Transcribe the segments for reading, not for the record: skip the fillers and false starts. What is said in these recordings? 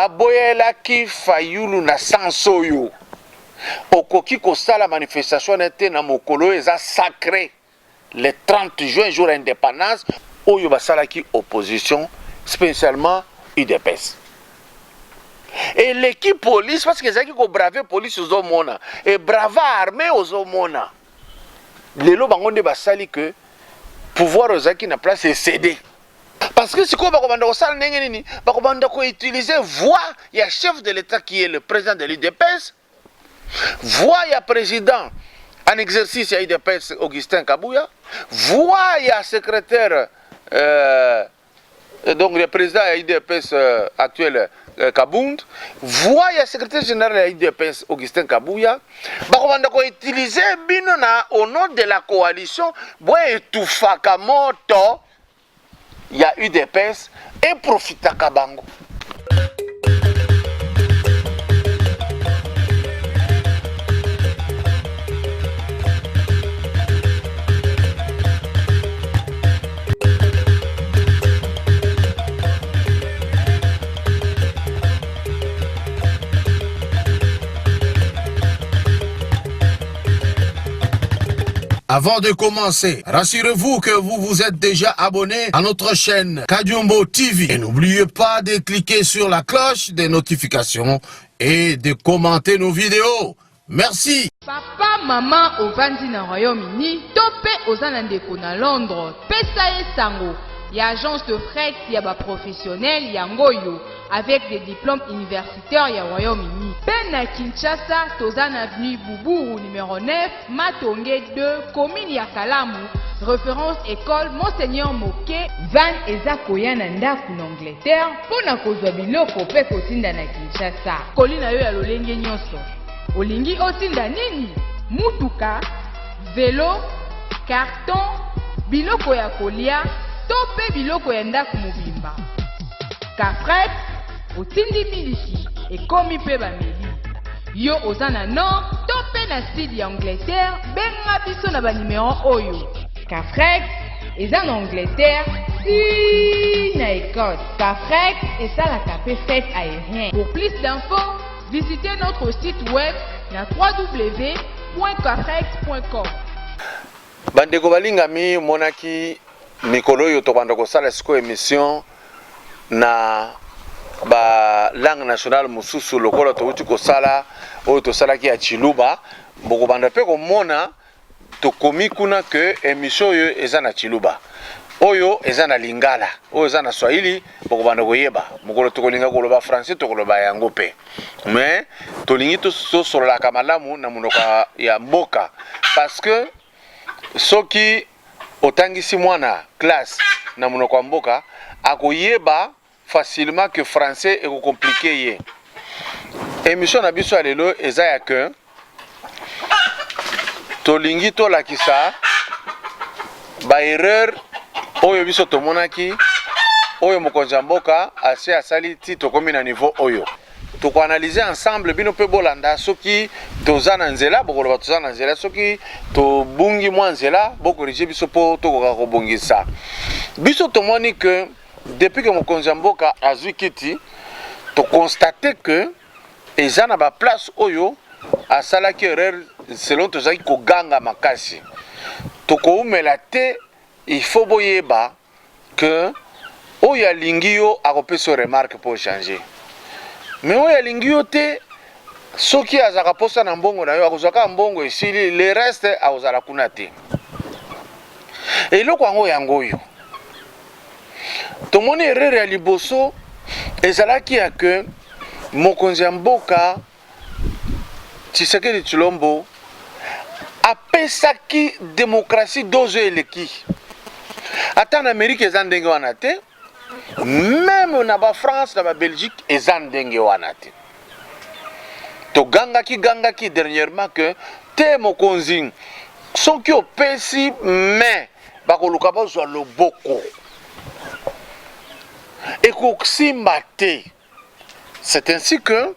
baboyelaki Fayulu na sansoyo okoki kosala manifestation nete na mokolo eza sacré le 30 juin jour indépendance oyo basalaki opposition spécialement UDPS et l'équipe police parce que ezaki ko braver police ozomona et brava armée ozomona lelo bango nde basali que pouvoir ozaki na place et céder parce que sikoyo bakobanda kosala ndenge nini bakobanda ko utiliser voix ya chef de l'état qui est le président de l'UDPS voix ya président en exercice ya UDPS Augustin Kabouya voix ya secrétaire donc le président ya UDPS actuel Kabound voix ya secrétaire général ya UDPS Augustin Kabouya bakobanda ko utiliser bino na au nom de la coalition bo etufaka moto ya UDPS et profitaka bango. Avant de commencer, rassurez-vous que vous vous êtes déjà abonné à notre chaîne Kadiombo TV. Et n'oubliez pas de cliquer sur la cloche des notifications et de commenter nos vidéos. Merci. Papa, maman, au Vandi na Royaume-Uni, topé aux Anandeko na Londres, Pesa et Sango. Il y a agence de fret, il y a professionnel, il y a Ngoyo, avec des diplômes universitaires, il y a Royaume-Uni. Ben à Kinshasa, Tozan Avenue Boubou, numéro 9, Matongé 2, commune Yakalamu, référence école Monseigneur Moké, Van Ezakoya Nandaku l'Angleterre, pour na kozwa biloko pe kotinda na Kinshasa. Kolina yo ya lolenge nyonso. Olingi otinda nini? Mutuka, vélo, carton, biloko ya kolia, tope biloko ya ndaku mobimba. Kafret, otindi miliki, ekomi pe bameli. Yo ozana nord, tope na sud ya Angleterre, benga biso na ba numéro oyo. Kafret, eza na Angleterre, si na Écosse. Kafret, esalaka pe fête aérienne. Pour plus d'infos, visitez notre site web na www.kafret.com. Bandeko balingami monaki mikolo oyo tobanda kosala siko émission na ba langue nationale mususu lokola touti kosala oyo tosalaki ya Chiluba bokobanda pe komona tokomi kuna que émission oyo eza na Chiluba oyo eza na Lingala oyo eza na Swahili bokobanda koyeba mokolo tokolinga koloba français tokoloba yango pe mais tolingi tosololaka malamu na monoko ya mboka parce que soki otangisi mwana classe na monoko ya mboka akoyeba facilement que français est compliqué ye. Émission na biso alelo eza ya que tolingi to lakisa ba erreur oyo biso tomonaki oyo mokonzi ya mboka ase asali ti tokomi na niveau oyo toko analyser ensemble bino pe bolanda soki toza na nzela bokoloba toza na nzela soki tobungi mwa nzela bokorige biso po tokoka kobongisa biso tomoni que depuis que mokonzi ya mboka azwi kiti to constate que eza na ba place oyo asalaki erreur selon tozaki koganga makasi tokoumela te il faut boyeba que oyo alingi yo akopesa remarque pour changer mais oyo alingi yo te soki azaka posa na mbongo na yo akozwaka mbongo esili le reste akozala kuna te eloko yango oyo tomoni erreur ya liboso ezalaki ya que mokonzi ya mboka Tshisekedi Tshilombo apesaki démocratie dozo eleki ata na Amérique eza ndenge wana te même na ba France na ba Belgique eza ndenge wana te to gangaki dernièrement que te mokonzi soki opesi mais bakoluka bazwa loboko ekosimba te. C'est ainsi que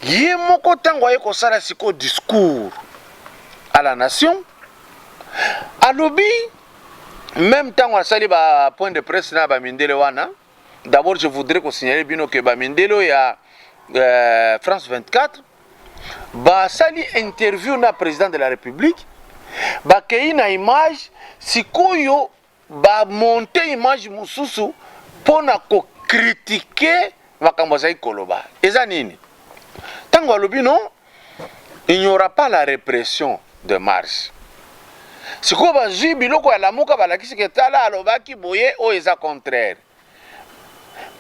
ye moko tango aye kosala siko discours à la nation alobi même tango asali ba point de presse na ba mindele wana d'abord je voudrais signaler bino que Bamindelo ya France 24 basali interview na président de la République bakei na image sikoyo bamonte image mususu pona ko critiquer makambo za ikoloba eza nini tango alobi non il n'y aura pas la répression de marche sikoyo bazwi biloko ya lamuka balakisi ke tala alobaki boye oyo eza contraire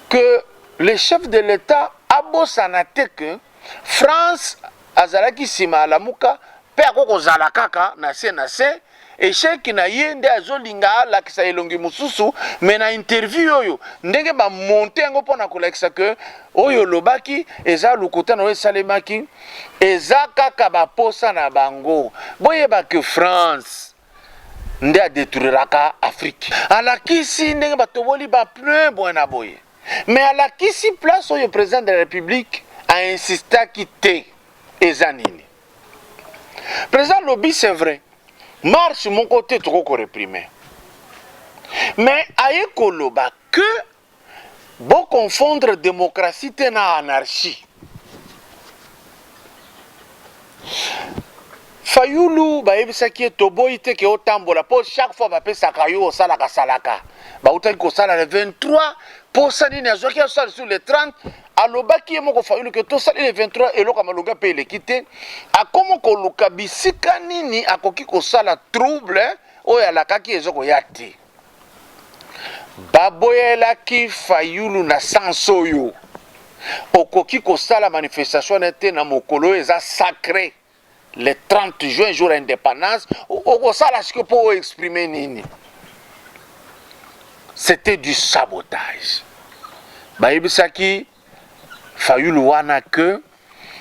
que le chef de l'État abosana te que France azalaki nsima alamuka mpe akokozala kaka na se esheki na ye nde azolinga alakisa elongi mosusu me na interview oyo ndenge bamonte yango mpona kolakisa ke oyo olobaki eza lukutana oyo esalemaki eza kaka baposa na bango boyeba ke France nde adetruiraka Afrique alakisi ndenge batoboli bapneu boye na boye mais alakisi place oyo président de la République ainsistaki te eza nini président lobi c'est vrai marche mon côté toko réprimer mais aye koloba que bon confondre démocratie te na anarchie Fayulu bayebisaki toboyi te ke otambola po chaque fois bapesaka yo osalaka salaka bautaki kosala le 23 posa nini azwaki asala sur le 30 alobaki ye moko Fayulu ke tosali le 23 eloko malonga mpe eleki te akomi koluka bisika nini akoki kosala trouble oyo alakaki ezokoya te baboyelaki Fayulu na sanso oyo okoki kosala manifestation ete na mokolo eza sacré le 30 juin jour d'indépendance okosala siko po exprimer nini c'était du sabotage bayebisaki Fayulu wana que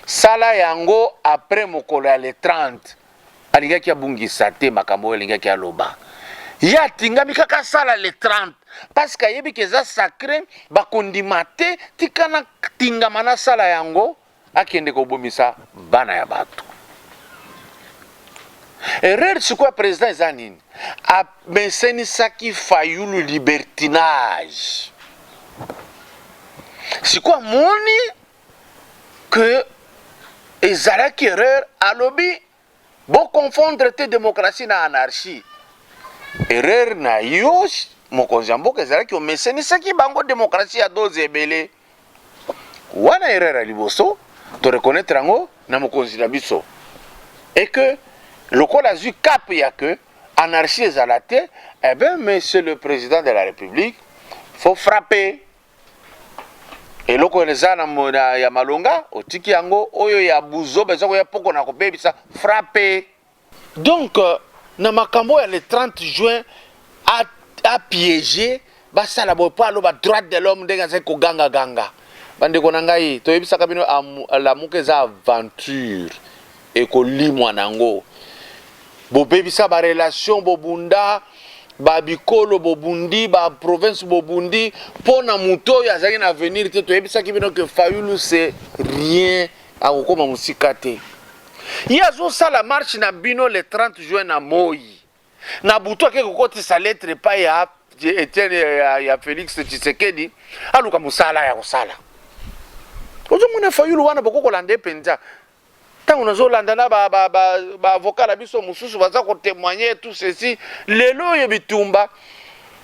sala yango après mokolo ya le 30 alingaki abungisa te makambo oyo alingaki aloba ye atingami kaka sala le 30 parce que ayebi ke eza sacré bakondima te tikana tingama na sala yango akende kobomisa bana ya bato erreur sikoyo président eza nini amesenisaki Fayulu libertinage sikoyo amoni que ezalaki erreur alobi bokonfondre te démocratie na anarchie erreur na yo mokonzi ya mboka ezalaki omesenisaki bango démocratie ya doze ebele wana erreur ya liboso toreconnaître yango na mokonzi na biso et que lokola azwi cap ya que anarchie ezala te eh bien monsieur le président de la République faut frapper eloko eza na ya malonga otiki yango oyo ya buzoba eza koya poko na kobebisa frapper donc na makambo ya le 30 juin a piégé basala boye po aloba droite de l'homme ndenge azali koganga bandeko na ngai toyebisaka bino lamuka eza aventure ekolimwa nango bobebisa barelation bobunda babikolo bobundi baprovince bobundi mpona moto oyo azalaki na avenir te toyebisaki bino ke Fayulu c'est rien akokoma mosika te ye azosala marche na bino le 30 juin na Moi na butu ake kokotisa lettre epai ya Etienne ya Félix Tshisekedi aluka mosala ya kosala ozomona Fayulu wana bokokolanda mpenza ntango nazolanda na baavocat na biso mosusu baza kotémoigner tout ceci lelo oyo bitumba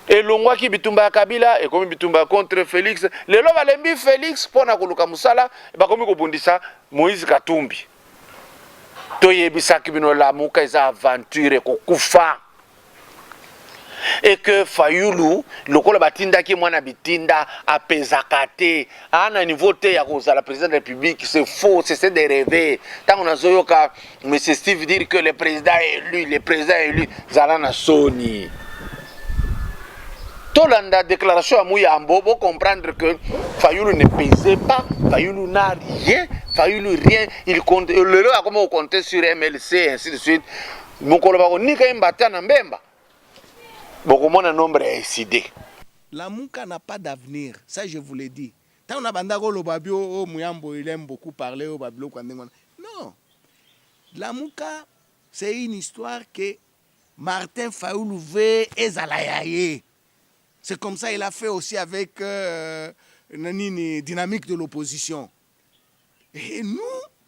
elongwaki bitumba ya Kabila ekomi bitumba contre Félix lelo balembi Félix mpona koluka mosala bakomi kobundisa Moïse Katumbi toyebisaki bino lamuka eza aventure kokufa et que Fayulu lokola batindaki mwana bitinda apezaka te ana niveau te ya kozala président de la République c'est faux c'est de rêver tant on a zoyoka monsieur Steve dire que le président est élu zala na soni tolanda déclaration à Mouyambo pour comprendre que Fayulu ne pesait pas Fayulu n'a rien Fayulu rien il compte le a comment compter sur MLC ainsi de suite mokolo ba konika mbata na mbemba beaucoup mon nombre est décidé. Lamuka n'a pas d'avenir, ça je vous l'ai dit. Tant on a bandako le babio, Mouyambo, il aime beaucoup parler au babio. Non. Lamuka, c'est une histoire que Martin Fayulu veut ezalayaye. C'est comme ça qu'il a fait aussi avec Nanini, dynamique de l'opposition. Et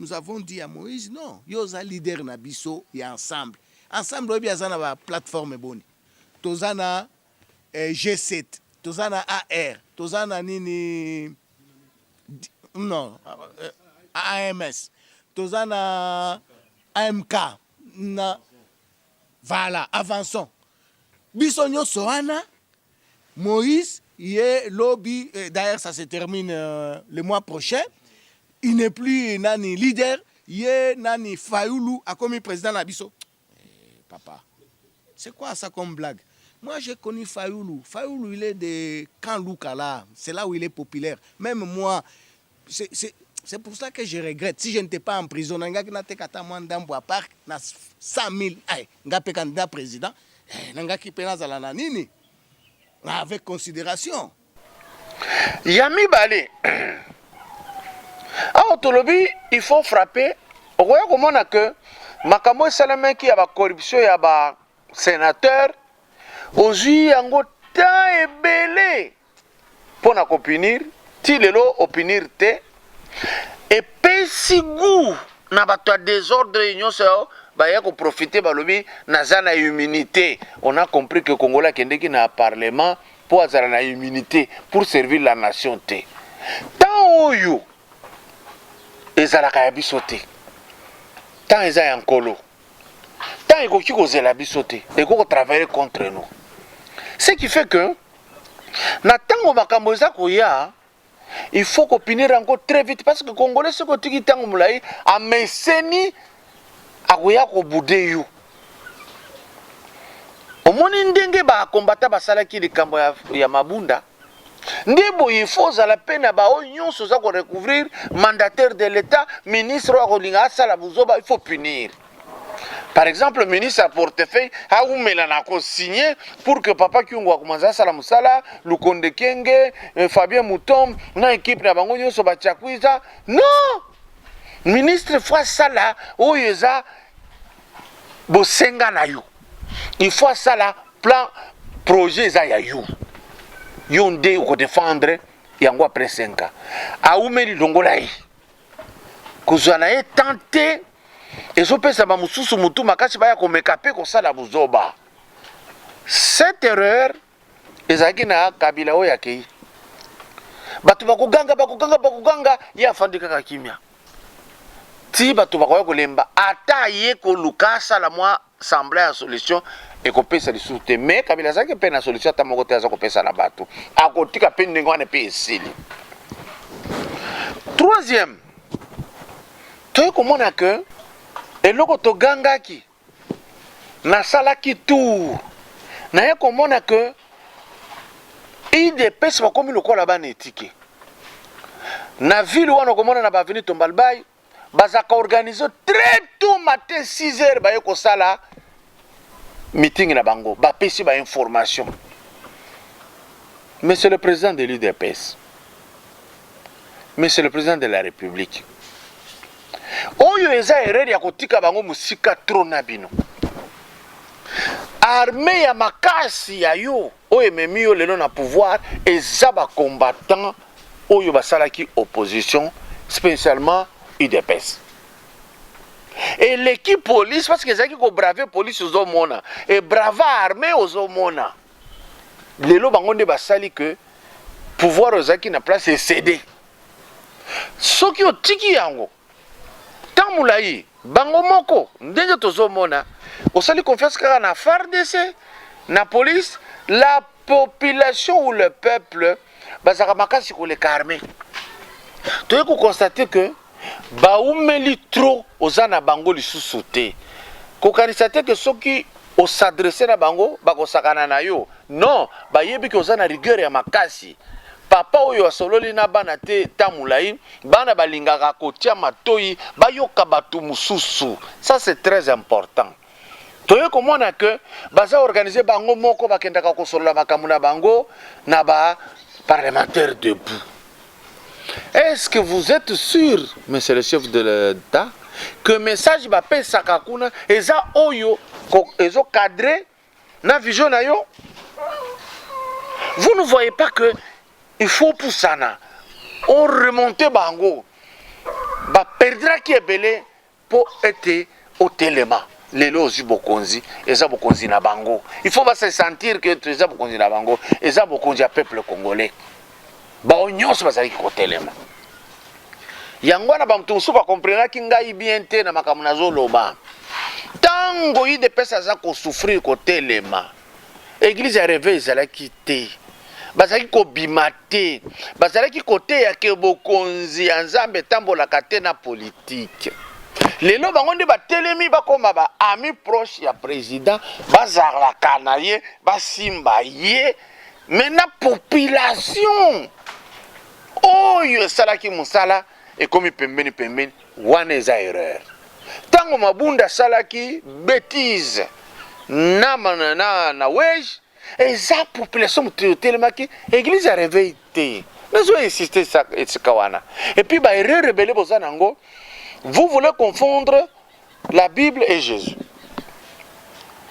nous avons dit à Moïse, non, yoza leader Nabiso, il y a ensemble. Ensemble, il y a une plateforme bonne. Tozana G7, Tozana AR, Tozana Nini, non, AMS, Tozana AMK, voilà, avançons. Bisogno Soana, Moïse, il est lobby, d'ailleurs ça se termine le mois prochain. Il n'est plus nani leader, il est nani Fayoulou a commis président Nabiso. Papa, c'est quoi ça comme blague? Moi j'ai connu Fayoulou. Fayoulou il est de Kanloukala, c'est là où il est populaire. Même moi, c'est pour ça que je regrette. Si je n'étais pas en prison, je n'étais pas en parc, 100 000, je suis candidat président, avec considération. Yami Balé. Ah, autolobi, il faut frapper. Vous voyez comment on a que Makamo Salamé qui a la corruption, il y a un sénateur, aujourd'hui, il y a temps et belé pour nous punir, si le lot punir te, et si goût n'a pas de désordre, union, il y a profiter de l'objet, n'a immunité. On a compris que le Congolais qui est dans le Parlement pour avoir une immunité pour servir la nation. Tant que ils ont sauté. Tant ils ont colo. Tant ils ont sauté. Ils ont travaillé contre nous. Ce qui fait que, il faut qu'on punisse encore très vite parce que les Congolais, ce que tu as a mécénie à Boudeyu. Au moins, il ba combattre basalaki de kambo ya mabunda. Ndebo il faut à la peine à union sur ça qu'on recouvrir mandataire de l'État, ministre Rolinga Sala Buzoba, il faut punir. Par exemple, le ministre à portefeuille a signé pour que Papa Kyungwa commence à la Moussala, Lukonde Kenge, Fabien Moutom, une équipe na bango nyoso ba Tchakwiza. Non! Ministre fois ça là, oyeza bosenga na yo. Il faut ça là plan projet za ya yo. Yonde ko défendre yango après 5 ans. Aoumeli longolai. Kozana est tenté et je pense que mususu mutu makasi baya ko mekape ko sala buzoba. Cette erreur ezaki na Kabila oyake. Batu bakuganga ya fandika ka kimia. Ti batu bakoya kolemba ata ye ko lukasa la moi sembler à solution et ko pesa li soute mais Kabila zaki pe na solution ta moko te za ko pesa na batu akotika pe ndenge wana pe esili. Troisième, tu komona que eloko to gangaki na salaki tour na ye komona que IDPS ba komi lokola ba na etike na ville wana komona na ba veni Tombalbay bazaka organiser très tôt matin 6h ba ye ko sala meeting na bango ba pesi ba information. Monsieur le président de l'IDPS, Monsieur le président de la République, oyo eza erreur ya kotika bango musika tro na bino. Armée ya makasi ya yo oyo ememi yo lelo na pouvoir eza ba combattant oyo basalaki opposition spécialement UDPS. Et l'équipe police parce que ezaki ko braver police aux homona et brava armée aux homona. Lelo bango nde basali que pouvoir ozaki na place et céder. Soki otiki yango Tamulayi, bango moko, ndenge tozomona, osali confiance kaka na FARDC, na police, la population ou le peuple, bazaka makasi ko le armé. Tu peux constater que baoumeli trop ozana bango lisusu te. Ko kanisate que soki o s'adresser na bango, bakosakana na yo. Non, bayebi que ozana rigueur ya makasi. Papa oyo asololi na bana te Tamulayi bana balingaka kotia matoyi bayoka batu mususu. Ça c'est très important. Toye komona que baza organiser bango moko bakendaka kosolola makambo na bango na ba parlementaire debout. Est-ce que vous êtes sûr, monsieur le chef de l'État, que message ba pesaka kuna eza oyo ezo cadré na vision na yo? Vous ne voyez pas que il faut pour ça, on remonte bango, ba perdra qui est belé pour être au téléma. Les lois bokonzi, eza bokonzi na bango. Il faut pas se sentir que eza bokonzi na bango, eza bokonzi à peuple congolais. Ba onyos bazali ko téléma. Yango na ba mtusu ba comprendre ki ngai bien te na makambo nazoloba. Tango yi de pesa za ko souffrir ko téléma. Église a réveillé ezalaki te. Bazali ko bimate. Bazali kote ya ke bokonzi ya Nzambe tambolaka te na politique. Lelo bango nde batelemi bakoma ba ami proche ya président bazalaka na ye basimba ye mais na population oyo esalaki mosala ekomi pembeni wana eza erreur. Tango Mabunda salaki bêtise na wej eza population motelemaki église a réveillé te. Nous avons insisté ça et puis ba erreur rebelle boza nango. Vous voulez confondre la Bible et Jésus.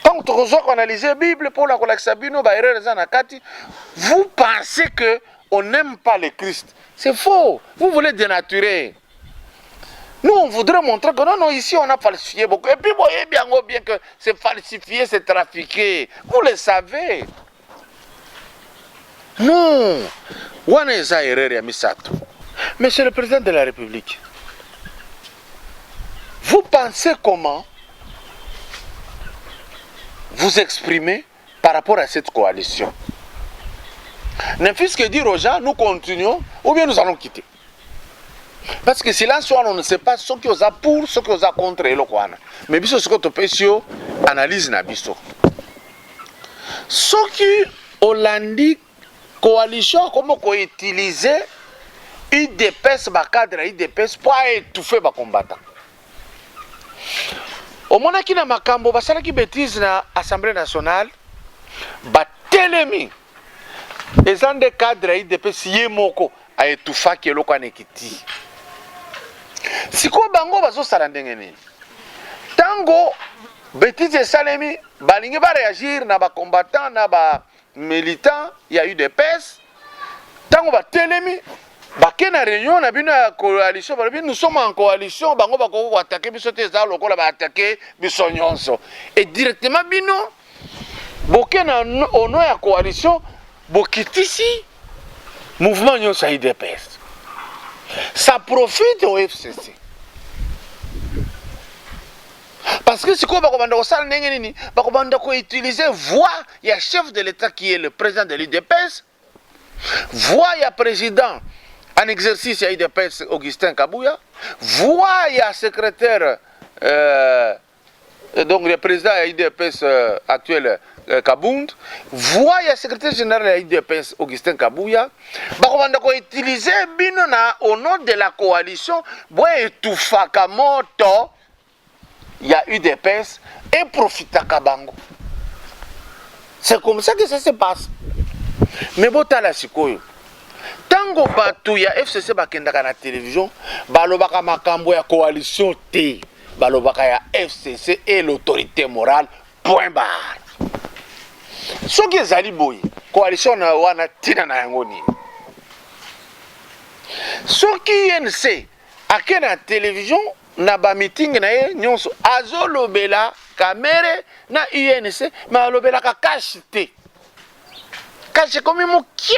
Quand vous analysez la Bible pour la collection, vous pensez qu'on n'aime pas le Christ. C'est faux. Vous voulez dénaturer. Nous, on voudrait montrer que non, ici, on a falsifié beaucoup. Et puis, vous voyez bien que c'est falsifié, c'est trafiqué. Vous le savez. Non. Monsieur le Président de la République, vous pensez comment vous exprimer par rapport à cette coalition? Ne fût-ce que dire aux gens, nous continuons, ou bien nous allons quitter. Parce que si là, on ne sait pas ce qui est pour, ce qui est contre. Mais biso ce que tu peux analyse na biso. Ce qui Hollandi coalition, comment qu'on utiliser UDPS, cadre UDPS pour étouffer les combattants. Au moment qui na makambo basalaki bêtise na Assemblée nationale batelemi ezande cadre IDPS ye moko a etufaki eloko anekiti siko bango bazosala ndenge nini tango bêtise esalemi balingi ba réagir na ba combattant na ba militant ya UDPS tango batelemi bakena réunion na bino ya coalition nous sommes en coalition bango bako attaquer biso te za lokola ba attaquer biso nyonso et directement bino bokena au nom ya coalition bokitisi mouvement nyonso IDPS ça profite au FCC parce que siko bako banda osala ndenge nini bako banda ko utiliser voix ya chef de l'état qui est le président de l'IDPS voix ya président en exercice, il y a UDPS Augustin Kabouya. Voix, il y a secrétaire, donc le président UDPS actuel Kabound. Voix, il y a secrétaire général UDPS Augustin Kabouya. On va utiliser au nom de la coalition, Moto, il y a UDPS et Profita Kabango. C'est comme ça que ça se passe. Mais bon, t'as la sikoyo. Tango batu ya FCC bakendaka na télévision balobaka makambo ya coalition T balobaka ya FCC et l'autorité morale point barre soki ezali boye coalition na wana tina na yango nini soki INC akena na télévision na ba meeting na ye nyonso azolobela kamere na INC ma alobela ka cache cache comme mokie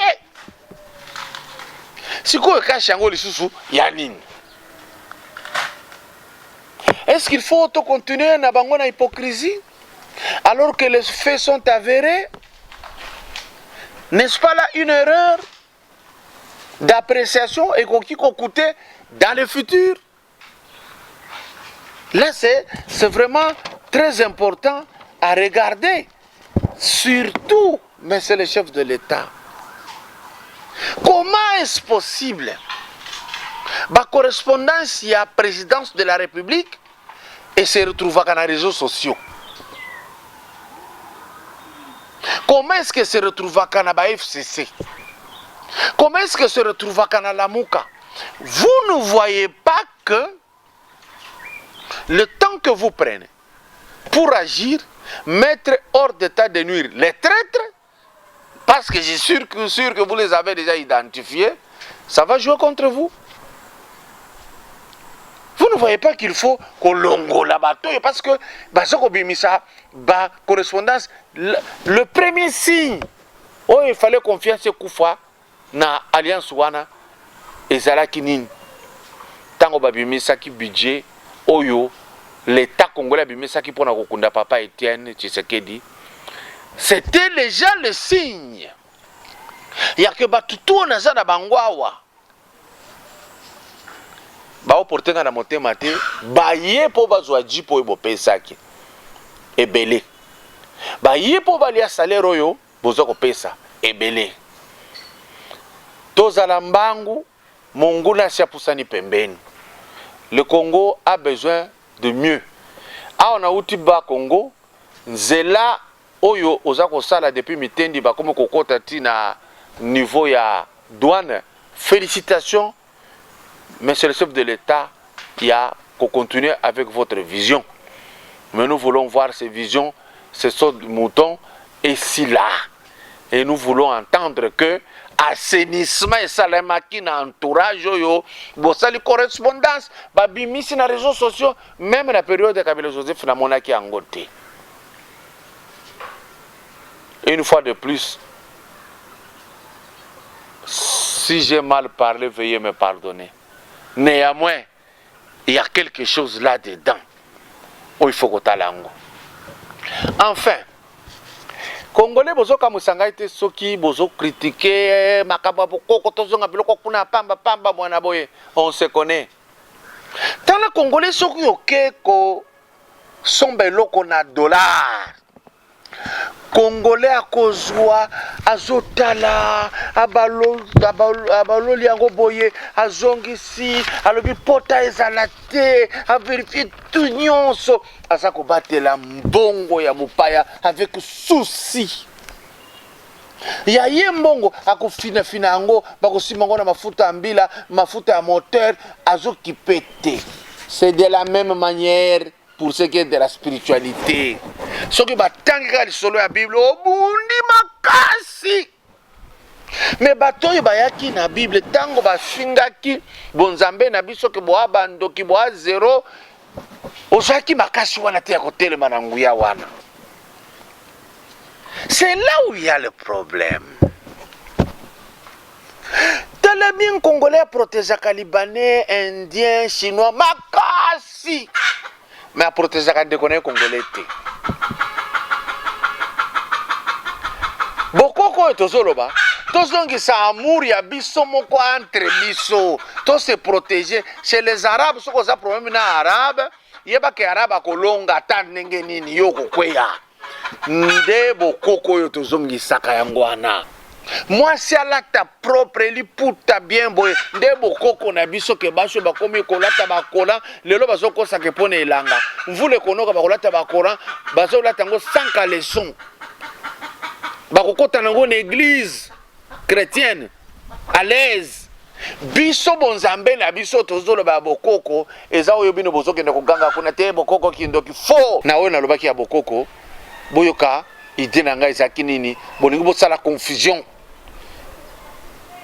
sikoyo cache yango lisusu ya nini? Est-ce qu'il faut continuer na bango na hypocrisie alors que les faits sont avérés? N'est-ce pas là une erreur d'appréciation et qui peut coûter dans le futur? Là c'est vraiment très important à regarder, surtout mais c'est le chef de l'État. Comment est-ce possible la correspondance à la présidence de la République et se retrouve dans les réseaux sociaux? Comment est-ce que se retrouve dans la FCC? Comment est-ce que se retrouve dans la Mouka? Vous ne voyez pas que le temps que vous prenez pour agir, mettre hors d'état de nuire les traîtres, parce que je suis sûr que vous les avez déjà identifiés, ça va jouer contre vous. Vous ne voyez pas qu'il faut qu'on longola bateau parce que ba correspondance le premier signe où il fallait confiance Koufa na alliance wana ezalaki nini tango babimisa ki budget oyo l'état congolais babimisa ki pona kokunda papa Etienne Tshisekedi, c'était déjà le signe ya que batutu naza na bangwawa bao portenga na motema te baye po bazwa jipo ebopesaki ebele baye po balia salaire oyo bozo kopesa ebele tozala mbangu monguna siapusani pembeni. Le Congo a besoin de mieux. On a outil ba Congo nzela oyo oza kosala depuis mitendi ba comme kokota ti na niveau ya douane. Félicitations, monsieur le chef de l'État, qui a continué avec votre vision. Mais nous voulons voir ces visions, ces sortes de moutons, et si là. Et nous voulons entendre que assainissement et salamaki na entourage yo bosali correspondance babimisi na réseaux sociaux même la période de Kabila Joseph na monaki angote. Une fois de plus, si j'ai mal parlé, veuillez me pardonner. Néanmoins, il y a quelque chose là-dedans où il faut que talango. Enfin, Congolais bozoka musanga ite soki bozo critiquer makaba bokoko tozonga biloko kuna pamba mwana boye, on se connaît. Tant les Congolais soki okeko sombe loko na dollar. Congolais akozwa azotala abaloli yango boye azongisi alobi pota ezala te avérifie tout nyonso aza kobatela mbongo ya mopaya avec souci ya ye mbongo akofinafina yango bakosima yango na mafuta ya mbila mafuta ya moteur azokipete. C'est de la même manière pour ce qui est de la spiritualité. Ce qui va tanguer le solo de la Bible, obundi makasi. Mais batoyo bayaki na Bible tango ba fingaki bonzambe na biso ke boa bando ki boa zéro. Ozaki makasi wana te ya kotelema na nguya wana. C'est là où il y a le problème. Talamien congolais protège Libanais, Indien, Chinois, makasi. Mais à protéger les Congolais. Beaucoup de gens qui sont amour ya biso moko entre biso, to se protéger chez les Arabes, ce qu'on a problème na Arabe, yeba ke Arabe kolonga ta ndenge nini yoko kweya. Nde bokoko yo to zongi saka yango wana. Moi si ala ta propre li puta bien boy nde bokoko na biso ke basho bakomi kolata bakola lelo bazoko sa ke pone elanga mvule konoka bakolata bakola bazolata ngo sanka leçon bakokota nango na église chrétienne à l'aise biso bonzambe na biso tozolo ba bokoko eza oyo bino bozoke na koganga kuna te bokoko kindoki fo na oyo na lobaki ya bokoko boyoka idée na ngai ezaki nini bolingi bosala confusion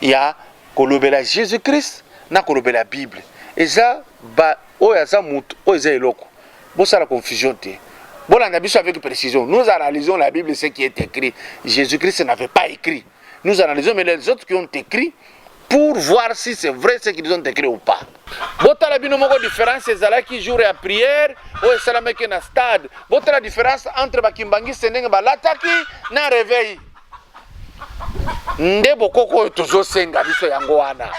ya kolobela Jésus-Christ na kolobela Bible eza ba oyo aza mutu oyo eza eloko bosala confusion te bolanda biso avec précision. Nous analysons la Bible, ce qui est écrit. Jésus-Christ n'avait pas écrit. Nous analysons mais les autres qui ont écrit pour voir si c'est vrai ce qu'ils ont écrit ou pas. Bota la binomoko différence ezalaki jour ya prière ou esalameki na stade. Bota la différence entre bakimbangi senenge balataki na réveil. Nde bokoko tozo senga biso yango wana.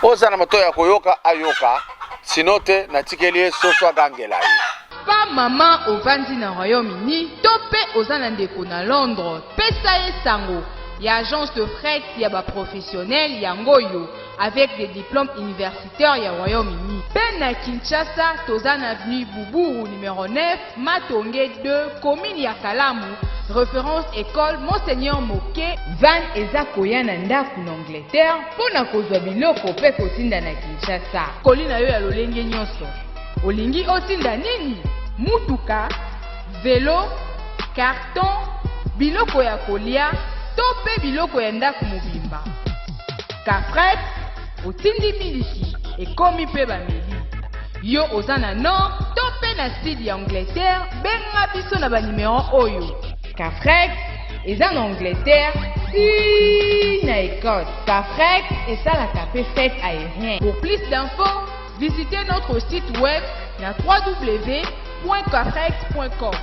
Ozana moto ya koyoka ayoka sinote na tikeli soso agangela ye. Pa maman ovandi na Royaume-Uni tope ozana ndeko na Londres pesa ye sango. Il y a agence de fret, il y a des professionnels, il y a Ngoyo, avec des diplômes universitaires, il y a Royaume-Uni. Ben à Kinshasa, Tozan Avenue Boubou, numéro 9, Matongé 2, commune Yakalamu, référence école Monseigneur Moké, Van Eza Koyananda en Angleterre, pour na kozwa biloko pe kotinda na Kinshasa. Kolina yo ya lolenge nyonso. Olingi otinda nini? Mutuka, vélo, carton, biloko ya kolia to pe biloko ya ndako mobimba. Kafret otindi miliki ekomi pe bameli. Yo oza na nord to pe na sud ya Angleterre, benga biso na banimero oyo. Kafret eza na Angleterre si na Écosse. Kafret esalaka pe fête aérien. Pour plus d'infos, visitez notre site web na www.kafret.com.